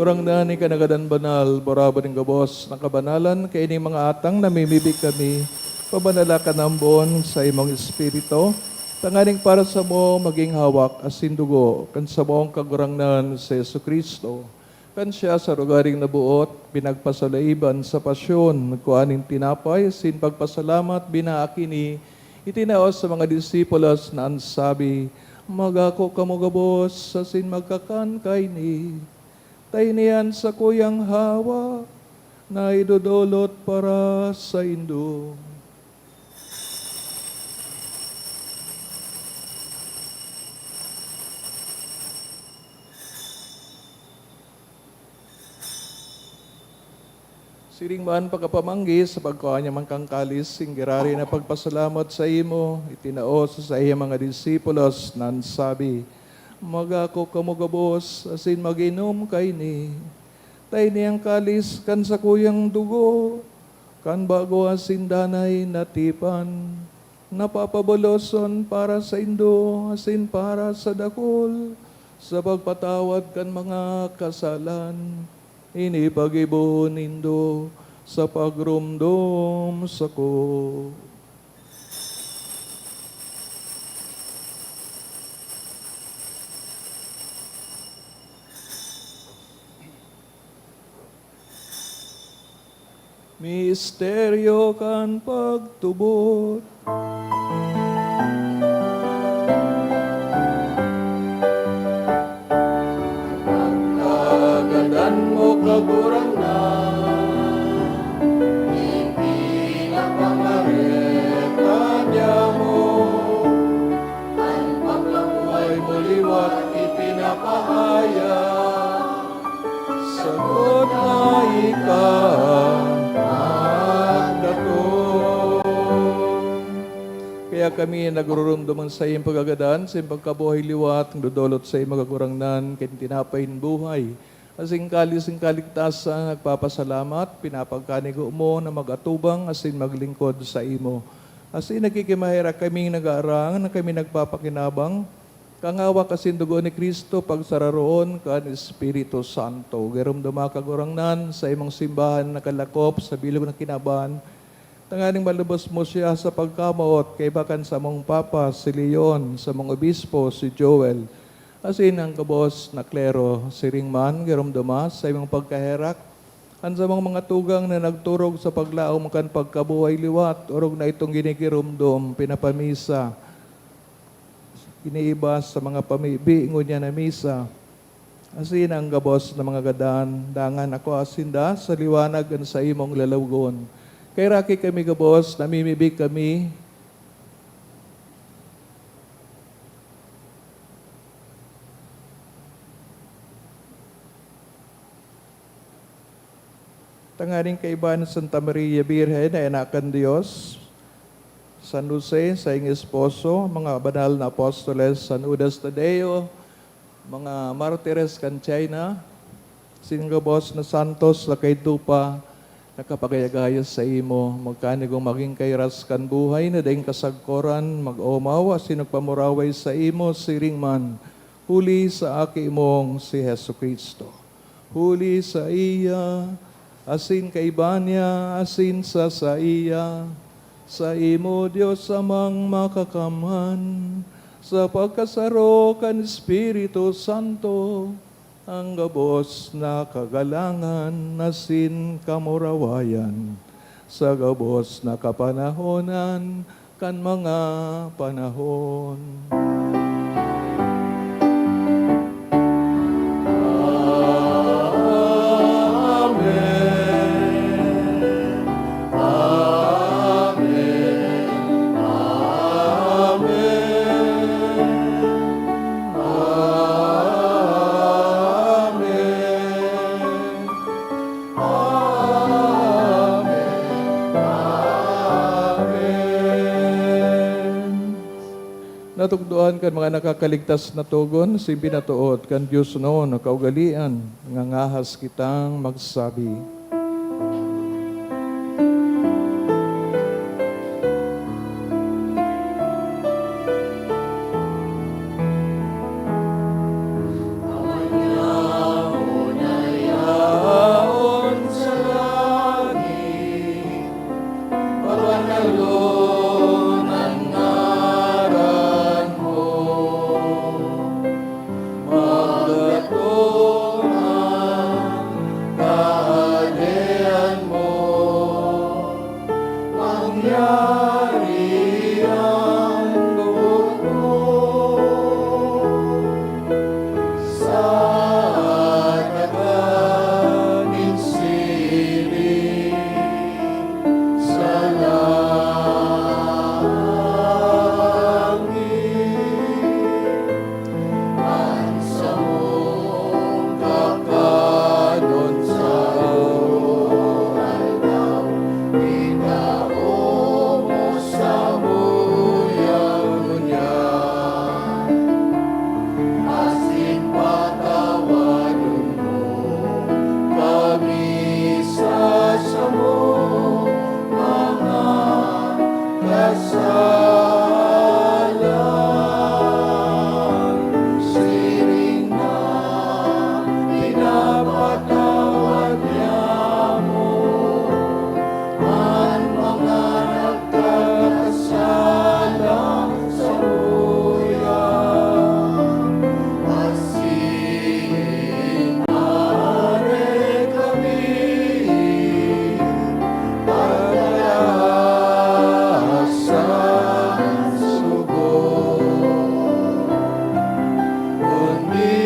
Kagurang na ni kanagadan banal, boraba ng gabos, ng kabanalan, kay ni mga atang namimibig kami, pabanala ka ng buon sa imong espiritu, tanganing para sa mo maging hawak as sindugo, kan sa moong kagurangnan sa Yesu Kristo. Kan siya sa lugaring nabuot, pinagpasalaiban sa pasyon, kuaning tinapay, sin pagpasalamat, binaakini, itinaos sa mga disipulos na ansabi, magako kamo gabos, sa sin magkakan kay ni. Tainian sa kuyang hawa, na idodolot para sa indo. Siring man pagkapamanggi sa pagkuha niya man kang kalis, singgirari na pagpasalamat sa imo, itinaos sa iya mga disipulos, nan sabi, magako kamo gabos, asin maginom kay ni. Tay niyang kalis kan sa kuyang dugo, kan bago asin danay natipan, napapaboloson para sa indo, asin para sa dakol, sa pagpatawad kan mga kasalan, inipag-ibon nindo sa pagrumdom sa ko. Misteryo kan pagtubot, kagadan mo kagurang na, ipinapangareta niya mo, ang paglamuay mo liwat ipinapahaya, sagot na ikaw. Kaya kami nagururumduman sa iyong pagagadan, sa iyong pagkabuhay liwat, ang dudolot sa iyong magagurangnan, kin tinapain buhay. Asing kalis, kaligtasan, nagpapasalamat, pinapagkanigo mo na magatubang, asin maglingkod sa imo. Asin nakikimahira kami nag-aarang, na kami nagpapakinabang, kangawa kasin dugo ni Kristo, pagsararoon kan Espiritu Santo. Garumduma kagurangnan sa imong simbahan na kalakop, sa bilog ng kinaban, tanganing malubos mo siya sa pagkamaot kay bakan sa mong Papa, si Leon, sa mong Obispo, si Joel. Asin ang kabos na klero, si Ringman, garumduma sa imong pagkaherak, ang sa mga tugang na nagturog sa paglaom kan pagkabuhay liwat, orog na itong ginikirumdom, pinapamisa, iniibas sa mga pamibiingon niya na misa. Asin ang gabos na mga gadan, dangan ako asinda sa liwanag ang sa imong lalawgon. Kay raki kami gabos, namimibig kami, tangaring kaibahan Santa Maria Birhen na enakan Diyos, San Jose, sa iyong esposo, mga banal na apostoles, San Judas Tadeo, mga martires kan China, singgabos na santos, lakay tupa, nakapagayagayas sa imo, magkanigong maging kairas kan buhay, na daing kasagkoran, mag-omaw, asin nagpamuraway sa imo, siringman, huli sa aki imong si Hesu Kristo. Huli sa iya, asin kaiban niya, asin sa iya, sa imo Diyos amang makakamhan, sa pagkasaro kan Espiritu Santo, ang gabos na kagalangan, asin kamurawayan, sa gabos na kapanahonan, kan mga panahon. Natugduan kan mga nakakaligtas na tugon, si binatuot kan Diyos noon na kaugalian, ngangahas kitang magsabi. kasalan, siring na pinapatawad niya mo ang mga nagkakasala sa buyan. Asin mare kami paglasan sugo, kundi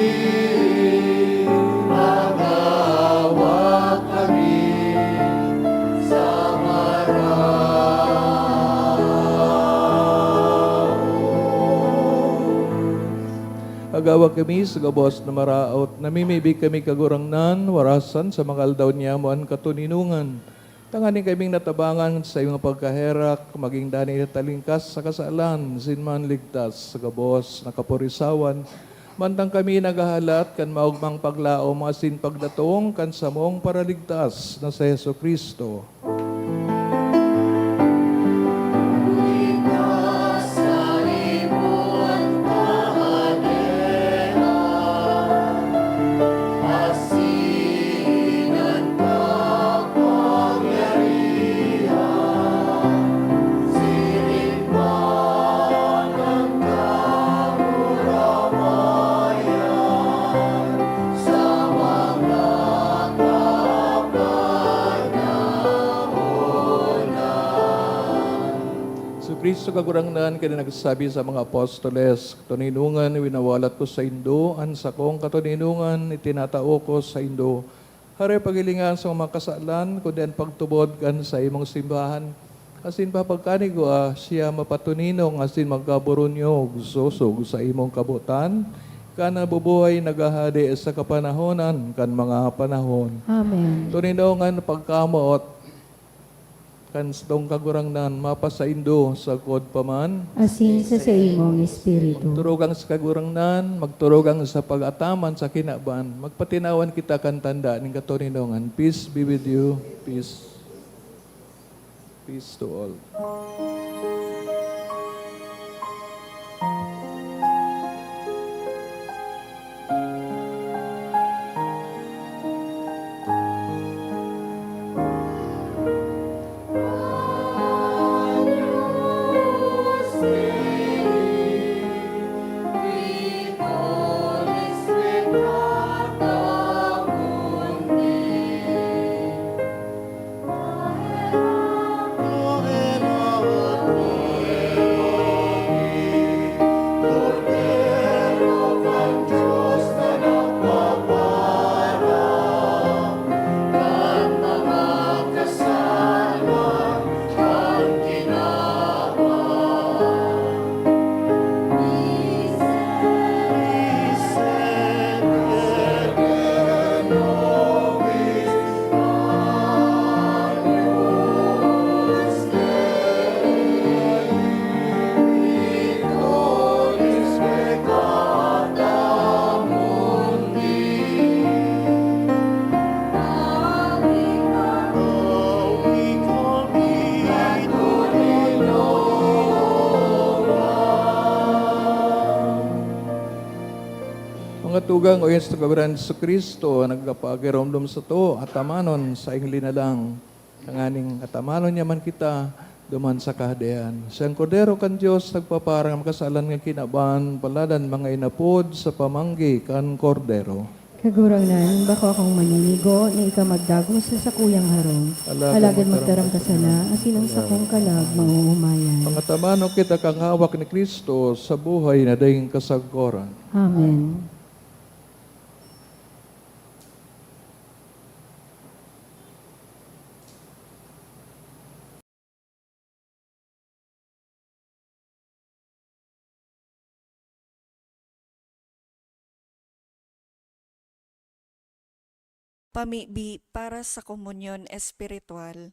magawa kami sa agawa kami sa gabos na maraot, namimibig kami kagurangnan, warasan sa mga aldaw niya mo ang katuninungan. Tanganin kaming natabangan sa iyong pagkaherak, maging dani na talingkas sa kasalan, sinman ligtas sa gabos na kapurisawan. Mantang kami nagahalat, kan maugmang paglao, masin pagdatong, kan samong paraligtas na sa Heso Kristo. Kristo kagurangnan kaya nagsasabi sa mga apostoles, katuninungan winawalat ko sa Indo, ang sakong katuninungan itinatao ko sa Indo. Hare pagilingan sa mga kasalan, kundi ang pagtubod kan sa imong simbahan. Asin papagkanigo siya mapatuninong, asin magkaburunyog, susog sa imong kabutan, kana bubuhay nagahadi sa kapanahonan, kan mga panahon. Amen. Tuninungan pagkamot, kan tong kagurangnan mapasaindo sa kod paman, Asin sa imong espiritu. turugang sa kagurangnan, magturugang sa pag-ataman sa kinaban, magpatinawan kita kan tanda ning katuninongan. Peace be with you. Peace. Peace to all. Mga tugang o yes, kagaran sa Kristo, nagkapagiromdom sa to, atamanon sa ingli na lang. Ang aning atamanon niya man kita, duman sa kahadian. Siyang kordero kan Diyos, nagpaparang makasalan ng kinaban, paladan mga inapod sa pamanggi kan kordero. Kagurangnan, bako akong maninigo, na ika magdagos sa sakuyang harong. Alagad magtarang ka sana, asin ang sakong kalag, mauumayan. Pangatamano kita kang hawak ni Kristo sa buhay na dahing kasagkoran. Amen. Pamibi para sa komunyon espiritual.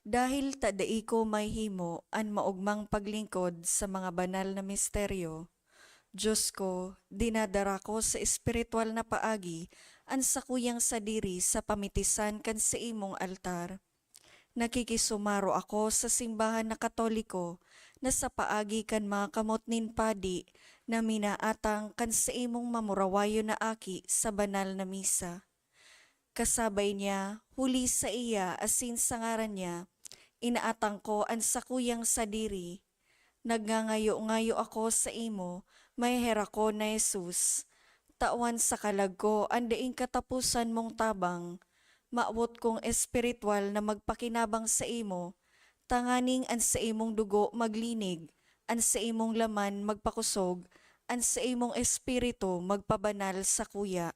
Dahil tadai ko may himo an maugmang paglingkod sa mga banal na misteryo, Diyos ko, dinadara ko sa espiritual na paagi an sakuyang sadiri sa pamitisan kan sa imong altar. Nakikisumaro ako sa simbahan na Katoliko na sa paagi kan mga kamot nin padi na minaatang kan sa imong mamurawayo na aki sa banal na misa. Kasabay niya, huli sa iya asin sa ngaran niya, inaatang ko ang sakuyang sadiri. Nagngangayo-ngayo ako sa imo, may hera ko na Jesus. Tawan sa kalag ko, andaing katapusan mong tabang. Maawot kong espiritual na magpakinabang sa imo, tanganing an sa imong dugo maglinig, an sa imong laman magpakusog, an sa imong espiritu magpabanal sa kuya.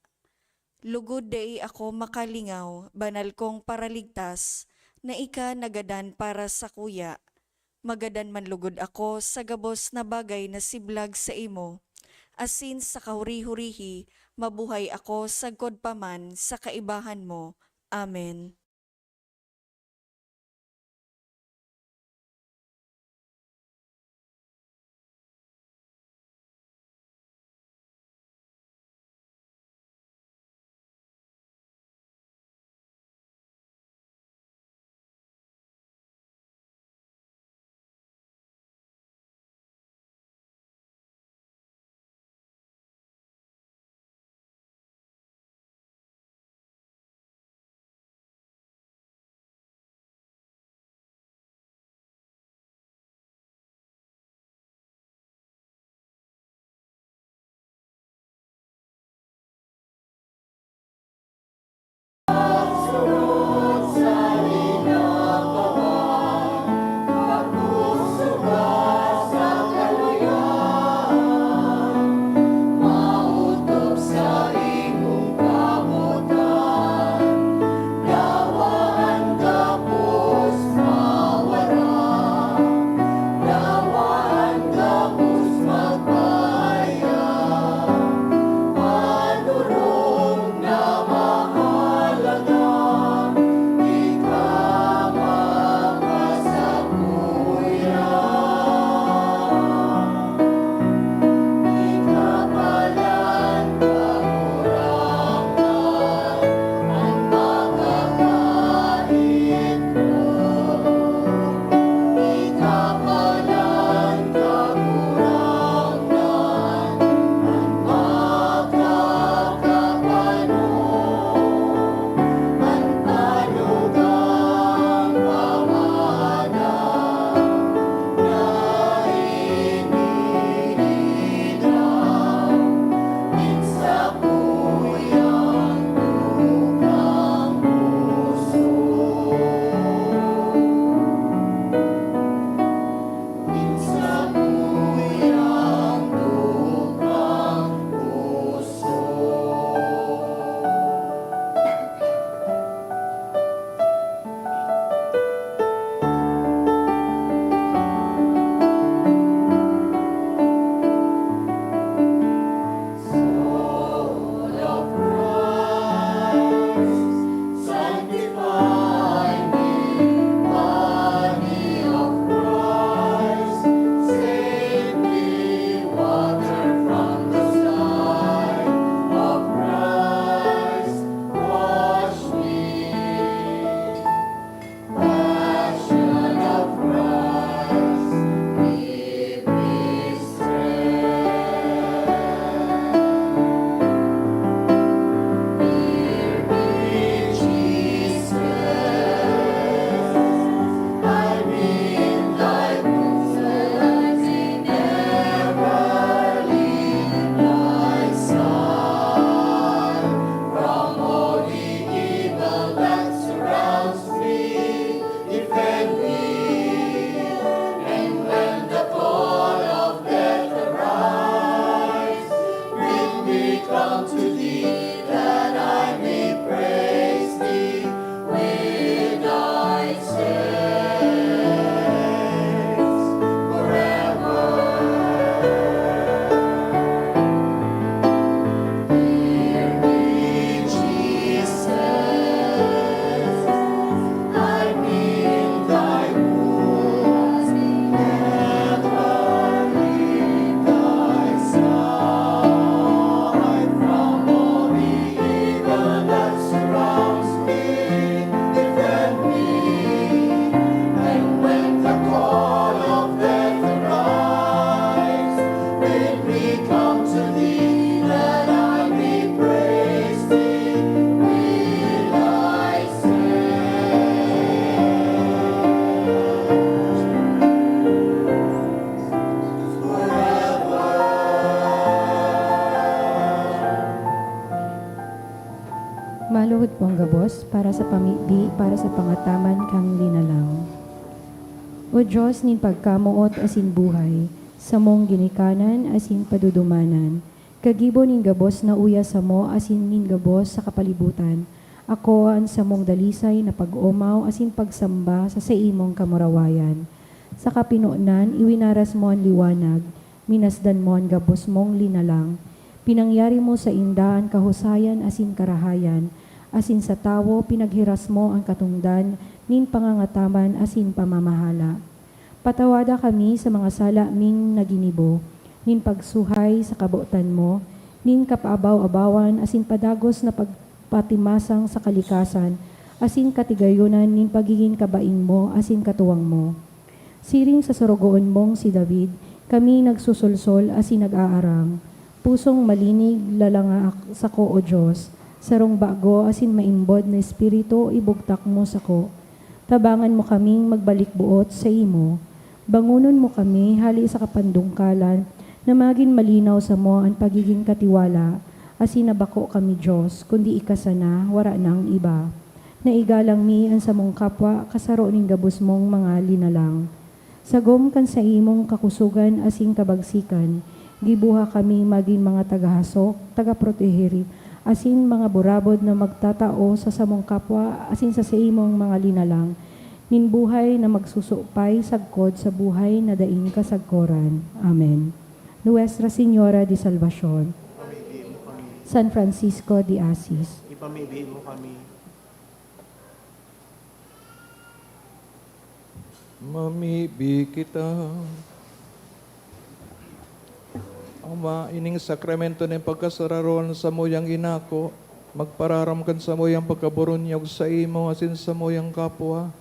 Lugod dai ako makalingaw, banal kong paraligtas, na ika nagadan para sa kuya. Magadan man lugod ako sa gabos na bagay na siblag sa imo. Asin sa kahuri-hurihi, mabuhay ako sagkod paman sa kaibahan mo. Amen. po ang gabos para sa pamibi, para sa pangataman kang linalang. O Diyos, nin pagkamuot asin buhay, sa mong ginikanan asin padudumanan, kagibo nin gabos na uya sa mo asin nin gabos sa kapalibutan, ako ang sa mong dalisay na pag-umaw asin pagsamba sa imong kamurawayan. Sa kapinunan, iwinaras mo ang liwanag, minasdan mo ang gabos mong linalang, pinangyari mo sa indaan kahusayan asin karahayan, asin sa tawo pinaghiras mo ang katungdan, nin pangangataman asin pamamahala. Patawada kami sa mga sala ming naginibo, nin pagsuhay sa kabuotan mo, nin kapaabaw-abawan asin padagos na pagpatimasang sa kalikasan, asin katigayunan nin pagiging kabaing mo asin katuwang mo. Siring sa sorogoon mong si David, kami nagsusulsol asin nag-aarang, pusong malinig lalanga sa ko o Diyos, sarong bago asin maimbod na espiritu ibugtak mo sa ko. Tabangan mo kaming magbalik buot sa imo. Bangunon mo kami hali sa kapandungkalan na maging malinaw sa mo ang pagiging katiwala, asin nabako kami Diyos, kundi ikasana, wara nang iba. Naigalang mi ang sa mong kapwa, kasaro ning gabos mong mga linalang. Sagom kan sa imong kakusugan asing kabagsikan, gibuha kami maging mga tagahasok, tagaproteheri, asin mga burabod na magtatao sa samong kapwa, asin sa imong mga linalang, nin buhay na magsusupay sagkod sa buhay na daing kasagkoran. Amen. Nuestra Señora de Salvacion, Ipamigay mo kami. San Francisco de Assis, Ipamigay mo kami. Mamibi kita. Ama, ining sakramento ng pagkasararon sa moyang inako, magpararamkan sa moyang pagkaburunyog sa imo, asin sa moyang kapwa.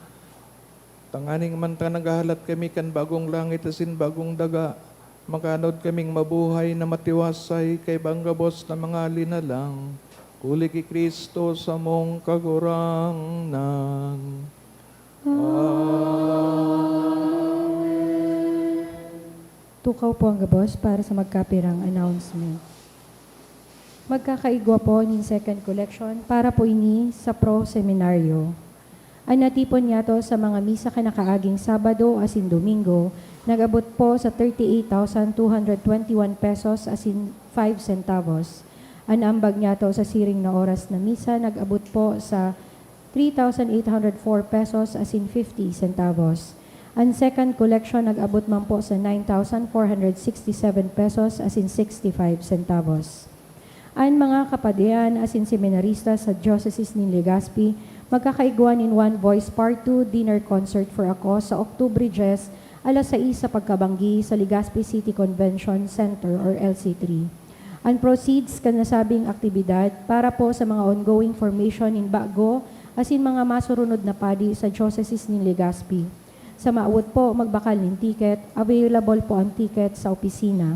Tanganing man ta nagahalat kami kan bagong langit asin bagong daga, makanod kaming mabuhay na matiwasay kay banggabos na mga linalang. Kuli ki Kristo sa mong kagurangnan. tukaw po ang gabos para sa magkapirang announcement. Magkakaigwa po nin second collection para po ini sa pro-seminaryo. Ang natipon niya to sa mga misa kanakaaging Sabado asin Domingo, nag-abot po sa 38,221 pesos asin 5 centavos. Ang ambag niya to sa siring na oras na misa, nag-abot po sa 3,804 pesos asin 50 centavos. Ang second collection nag-abot man po sa 9,467 pesos asin 65 centavos. Ang mga kapadian asin seminarista sa Diocese ni Legazpi magkakaiguan in One Voice Part 2 Dinner Concert for Ako sa Oktubre 10, alas 6 sa pagkabanggi sa Legazpi City Convention Center or LC3. Ang proceeds kanasabing aktibidad para po sa mga ongoing formation in Bago asin mga masurunod na padi sa Diocese ni Legazpi. Sa maawot po, magbakal ng ticket. Available po ang ticket sa opisina.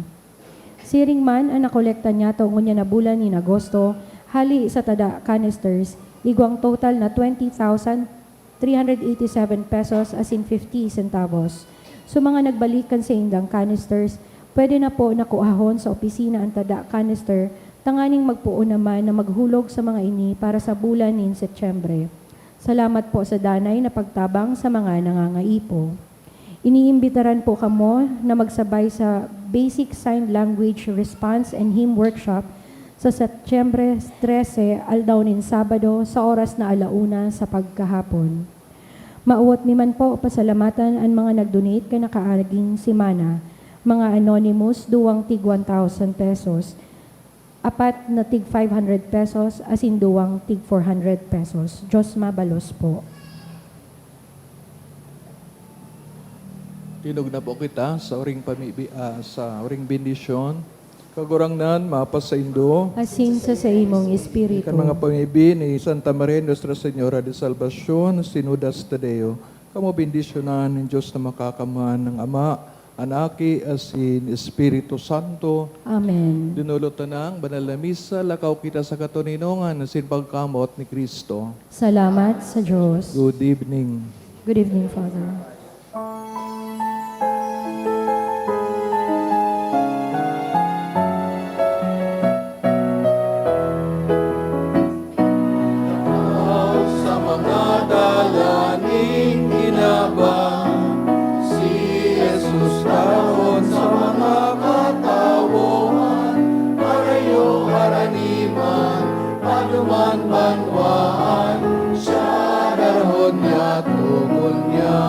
Siring man, ang nakolekta niya to ngunya na bulan ni Agosto, hali sa tada canisters, igwang total na 20,387 pesos asin 50 centavos. So mga nagbalikan sa indang canisters, pwede na po nakuahon sa opisina ang tada canister, tanganing magpuo naman na maghulog sa mga ini para sa bulan ni Setyembre. Salamat po sa danay na pagtabang sa mga nangangaipo. Iniimbitaran po kamo na magsabay sa Basic Sign Language Response and Hymn Workshop sa Setyembre 13, aldawnin Sabado, sa oras na 1:00 sa pagkahapon. Mauwat mi man po pasalamatan ang mga nag-donate kanakaaging simana, mga anonymous duwang tig 1,000 pesos, apat na tig 500 pesos, asin duwang tig 400 pesos. Diyos mabalos po. Tinog na po kita sa uring bendisyon. Kagurangnan, mapas sa Indo. Asin sa imong espiritu. Ikan mga pamibi ni Santa Maria Nuestra Señora de Salvacion, Sinudas Tadeo. Kamo bendisyonan ng Diyos na makakaman ng Ama, Anaki, asin Espiritu Santo. Amen. Dinulutan ng banal na misa, lakaw kita sa katuninongan, asin pagkamot ni Kristo. Salamat sa Diyos. Good evening. Good evening, Father. dahon sa mga katawuhan, arayo haraniman, paduman banwaan, siya darhon niya tugon niya.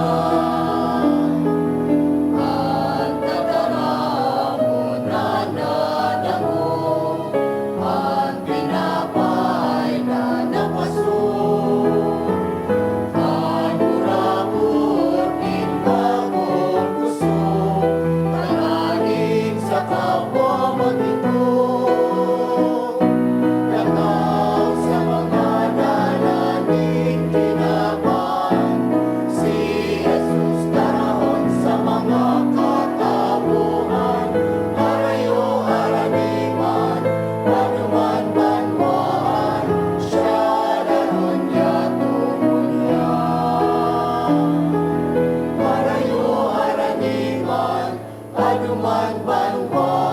Paduman banwa